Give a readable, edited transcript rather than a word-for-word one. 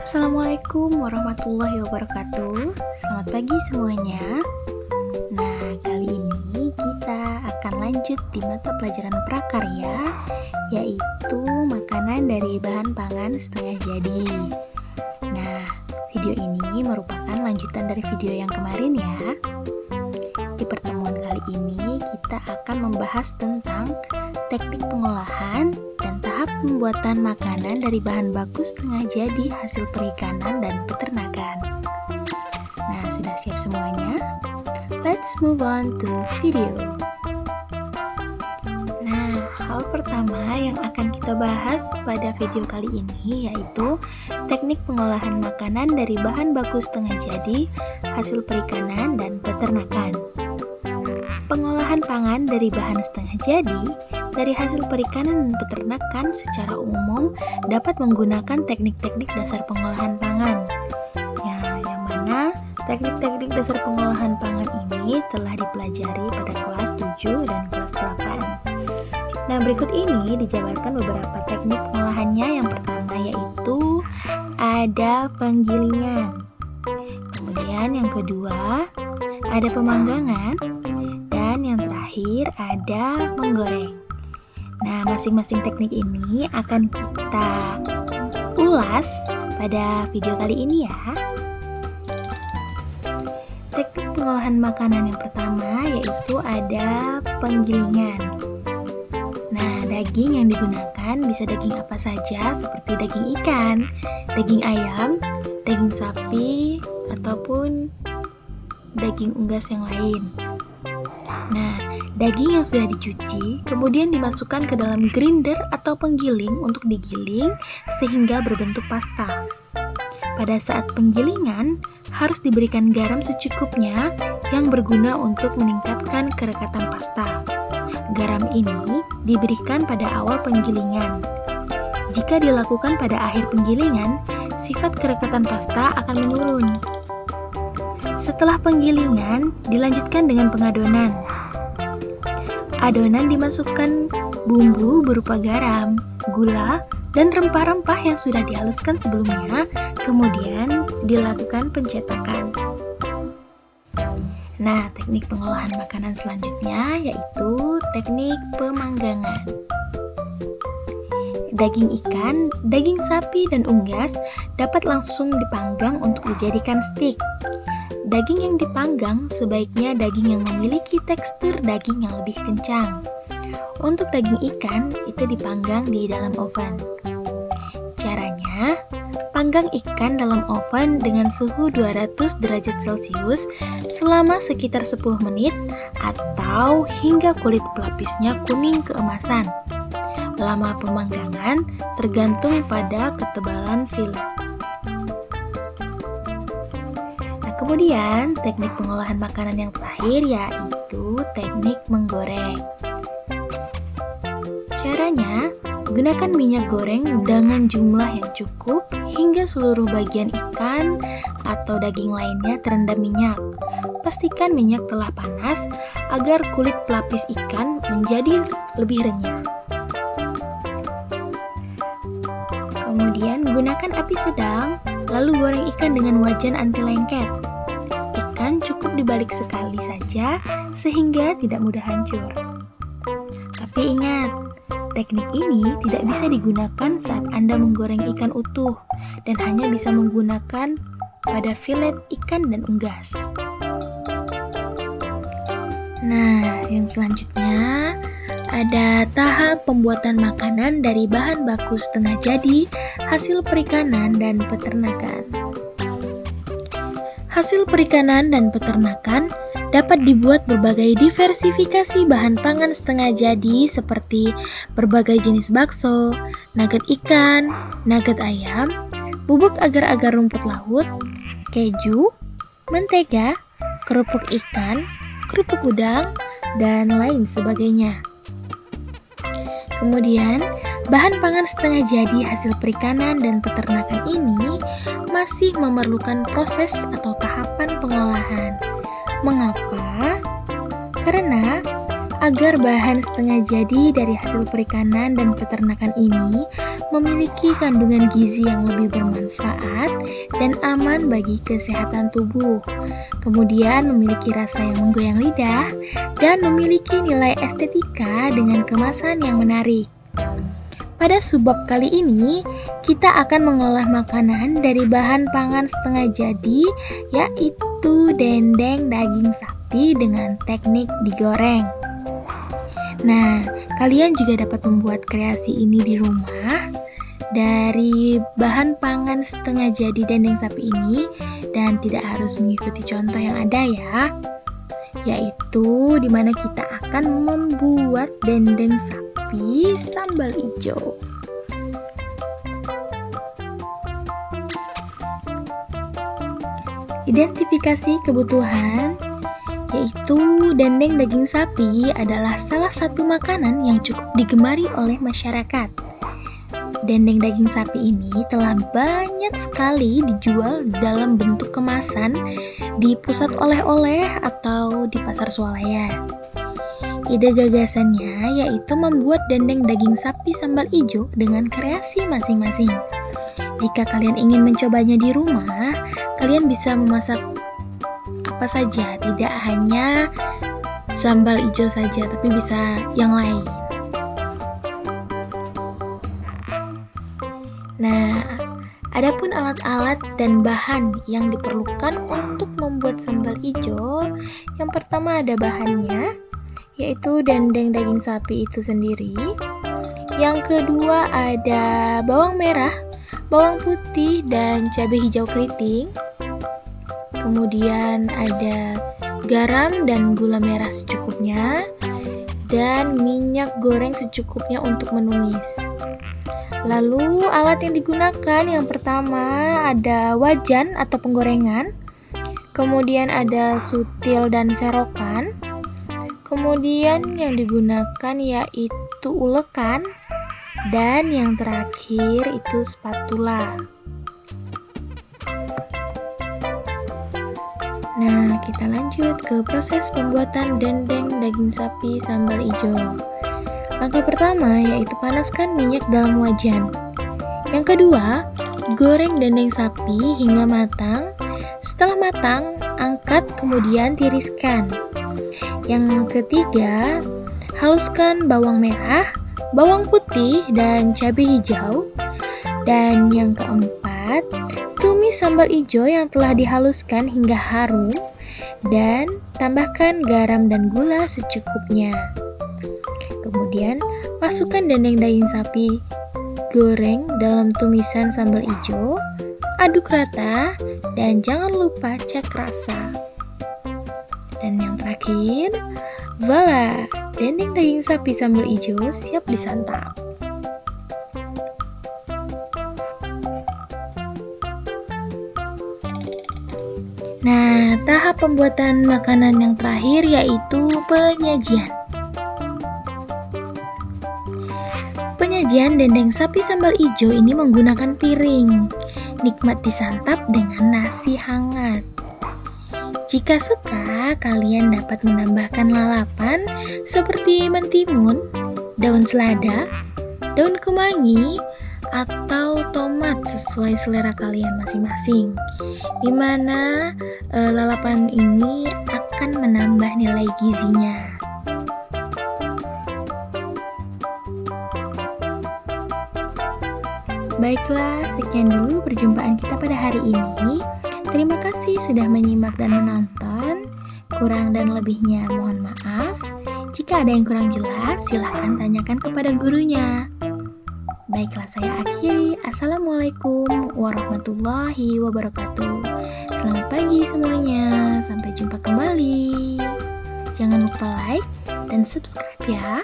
Assalamualaikum warahmatullahi wabarakatuh. Selamat pagi semuanya. Nah, kali ini kita akan lanjut di mata pelajaran prakarya, yaitu makanan dari bahan pangan setengah jadi. Nah, video ini merupakan lanjutan dari video yang kemarin ya. Di pertemuan kali ini kita akan membahas tentang teknik pengolahan dan tahap pembuatan makanan dari bahan baku setengah jadi hasil perikanan dan peternakan. Nah, sudah siap semuanya? Let's move on to video. Nah, hal pertama yang akan kita bahas pada video kali ini yaitu teknik pengolahan makanan dari bahan baku setengah jadi hasil perikanan dan peternakan. Pengolahan pangan dari bahan setengah jadi dari hasil perikanan dan peternakan secara umum dapat menggunakan teknik-teknik dasar pengolahan pangan. Ya, yang mana teknik-teknik dasar pengolahan pangan ini telah dipelajari pada kelas 7 dan kelas 8. Nah, berikut ini dijabarkan beberapa teknik pengolahannya. Yang pertama yaitu ada penggilingan. Kemudian yang kedua ada pemanggangan. Dan yang terakhir ada menggoreng. Nah, masing-masing teknik ini akan kita ulas pada video kali ini ya. Teknik pengolahan makanan yang pertama yaitu ada penggilingan. Nah, daging yang digunakan bisa daging apa saja seperti daging ikan, daging ayam, daging sapi, ataupun daging unggas yang lain. Nah, daging yang sudah dicuci kemudian dimasukkan ke dalam grinder atau penggiling untuk digiling sehingga berbentuk pasta. Pada saat penggilingan, harus diberikan garam secukupnya yang berguna untuk meningkatkan kerekatan pasta. Garam ini diberikan pada awal penggilingan. Jika dilakukan pada akhir penggilingan, sifat kerekatan pasta akan menurun. Setelah penggilingan, dilanjutkan dengan pengadonan. Adonan dimasukkan bumbu berupa garam, gula, dan rempah-rempah yang sudah dihaluskan sebelumnya, kemudian dilakukan pencetakan. Nah, teknik pengolahan makanan selanjutnya yaitu teknik pemanggangan. Daging ikan, daging sapi, dan unggas dapat langsung dipanggang untuk dijadikan stik. Daging yang dipanggang sebaiknya daging yang memiliki tekstur daging yang lebih kencang. Untuk daging ikan, itu dipanggang di dalam oven. Caranya, panggang ikan dalam oven dengan suhu 200 derajat Celcius selama sekitar 10 menit atau hingga kulit pelapisnya kuning keemasan. Lama pemanggangan tergantung pada ketebalan fillet. Kemudian, teknik pengolahan makanan yang terakhir yaitu teknik menggoreng. Caranya, gunakan minyak goreng dengan jumlah yang cukup hingga seluruh bagian ikan atau daging lainnya terendam minyak. Pastikan minyak telah panas agar kulit pelapis ikan menjadi lebih renyah. Kemudian, gunakan api sedang, lalu goreng ikan dengan wajan anti lengket. Ikan cukup dibalik sekali saja sehingga tidak mudah hancur. Tapi ingat, teknik ini tidak bisa digunakan saat Anda menggoreng ikan utuh dan hanya bisa menggunakan pada filet ikan dan unggas. Nah, yang selanjutnya ada tahap pembuatan makanan dari bahan baku setengah jadi hasil perikanan dan peternakan. Hasil perikanan dan peternakan dapat dibuat berbagai diversifikasi bahan pangan setengah jadi seperti berbagai jenis bakso, nugget ikan, nugget ayam, bubuk agar-agar rumput laut, keju, mentega, kerupuk ikan, kerupuk udang, dan lain sebagainya. Kemudian, bahan pangan setengah jadi hasil perikanan dan peternakan ini masih memerlukan proses atau tahapan pengolahan. Mengapa? Karena agar bahan setengah jadi dari hasil perikanan dan peternakan ini memiliki kandungan gizi yang lebih bermanfaat dan aman bagi kesehatan tubuh. Kemudian memiliki rasa yang menggoyang lidah dan memiliki nilai estetika dengan kemasan yang menarik. Pada subbab kali ini, kita akan mengolah makanan dari bahan pangan setengah jadi, yaitu dendeng daging sapi dengan teknik digoreng. Nah, kalian juga dapat membuat kreasi ini di rumah dari bahan pangan setengah jadi dendeng sapi ini, dan tidak harus mengikuti contoh yang ada ya, yaitu dimana kita akan membuat dendeng sapi sambal hijau. Identifikasi kebutuhan, yaitu dendeng daging sapi adalah salah satu makanan yang cukup digemari oleh masyarakat. Dendeng daging sapi ini telah banyak sekali dijual dalam bentuk kemasan di pusat oleh-oleh atau di pasar swalaya. Ide gagasannya yaitu membuat dendeng daging sapi sambal hijau dengan kreasi masing-masing. Jika kalian ingin mencobanya di rumah, kalian bisa memasak apa saja, tidak hanya sambal hijau saja, tapi bisa yang lain. Nah, adapun alat-alat dan bahan yang diperlukan untuk membuat sambal hijau, yang pertama ada bahannya, yaitu dendeng daging sapi itu sendiri. Yang kedua ada bawang merah, bawang putih, dan cabai hijau keriting. Kemudian ada garam dan gula merah secukupnya, dan minyak goreng secukupnya untuk menumis. Lalu alat yang digunakan yang pertama ada wajan atau penggorengan, kemudian ada sutil dan serokan, kemudian yang digunakan yaitu ulekan, dan yang terakhir itu spatula. Nah, kita lanjut ke proses pembuatan dendeng daging sapi sambal hijau. Langkah pertama yaitu panaskan minyak dalam wajan. Yang kedua, goreng dendeng sapi hingga matang. Setelah matang, angkat kemudian tiriskan. Yang ketiga, haluskan bawang merah, bawang putih, dan cabai hijau. Dan yang keempat, tumis sambal hijau yang telah dihaluskan hingga harum, dan tambahkan garam dan gula secukupnya. Kemudian, masukkan dendeng daging sapi goreng dalam tumisan sambal hijau, aduk rata, dan jangan lupa cek rasa. Dan yang terakhir, voila, dendeng daging sapi sambal hijau siap disantap. Nah, tahap pembuatan makanan yang terakhir yaitu penyajian. Penyajian dendeng sapi sambal hijau ini menggunakan piring. Nikmat disantap dengan nasi hangat. Jika suka, kalian dapat menambahkan lalapan seperti mentimun, daun selada, daun kemangi, atau tomat sesuai selera kalian masing-masing, di mana lalapan ini akan menambah nilai gizinya. Baiklah, sekian dulu perjumpaan kita pada hari ini. Terima kasih sudah menyimak dan menonton. Kurang dan lebihnya mohon maaf. Jika ada yang kurang jelas, silahkan tanyakan kepada gurunya. Baiklah, saya akhiri. Assalamualaikum warahmatullahi wabarakatuh. Selamat pagi semuanya. Sampai jumpa kembali. Jangan lupa like dan subscribe ya.